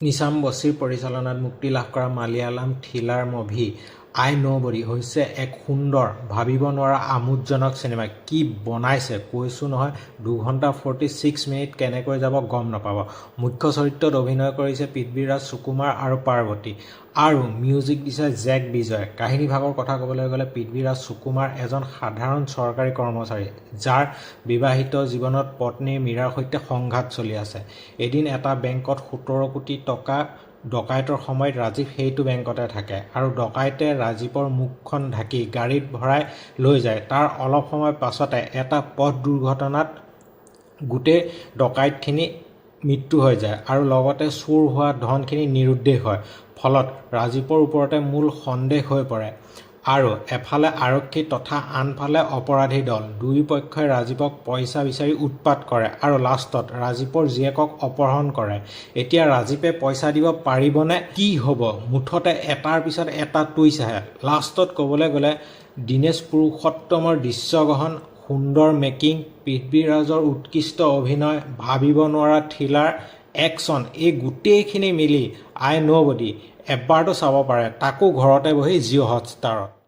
নিছাম বছিৰ পৰিচালনাত মুক্তি লাভ কৰা মালিয়ালাম থ্ৰিলাৰ মুভি আই ন'বডি হৈছে এক সুন্দৰ ভাবিব নোৱাৰা আমোদজনক চিনেমা। কি বনাইছে কৈছোঁ নহয়, 2 ঘণ্টা 46 মিনিট কেনেকৈ যাব গম নাপাব। মুখ্য চৰিত্ৰত অভিনয় কৰিছে পৃথ্বীৰাজ সুকুমাৰ আৰু পাৰ্বতী, আৰু মিউজিক দিছে জেক বিজয়। কাহিনীভাগৰ কথা ক'বলৈ গ'লে পৃথ্বীৰাজ সুকুমাৰ এজন সাধাৰণ চৰকাৰী কৰ্মচাৰী, যাৰ বিবাহিত জীৱনত পত্নী মীৰাৰ সৈতে সংঘাত চলি আছে। এদিন এটা বেংকত 17 কোটি টকা ডকাইতৰ সময়ত ৰাজীৱ সেইটো বেংকতে থাকে, আৰু ডকাইতে ৰাজীৱৰ মুখখন ঢাকি গাড়ীত ভৰাই লৈ যায়। তাৰ অলপ সময় পাছতে এটা পথ দুৰ্ঘটনাত গোটেই ডকাইতখিনি মৃত্যু হৈ যায়, আৰু লগতে চুৰ হোৱা ধনখিনি নিৰুদ্দেশ হয়। ফলত ৰাজীৱৰ ওপৰতে মূল সন্দেহ হৈ পৰে, আৰু এফালে আৰক্ষী তথা আনফালে অপৰাধী দল। দুয়ো পক্ষই ৰাজীৱক পইচা বিচাৰি উৎপাত কৰে আৰু লাষ্টত ৰাজীৱৰ জীয়েকক অপহৰণ কৰে। এতিয়া ৰাজীৱে পইচা দিব পাৰিবনে? কি হ'ব? মুঠতে এটাৰ পিছত এটা টুইষ্ট আহে। লাষ্টত ক'বলৈ গ'লে দীনেশ পুৰুষোত্তমৰ দৃশ্যগ্ৰহণ, সুন্দৰ মেকিং, পৃথ্বীৰাজৰ উৎকৃষ্ট অভিনয়, ভাবিব নোৱাৰা থ্ৰিলাৰ, একশ্যন, এই গোটেইখিনি মিলি আই ন'বডি এবাৰতো চাব পাৰে, তাকো ঘৰতে বহি জিঅ' হটষ্টাৰত।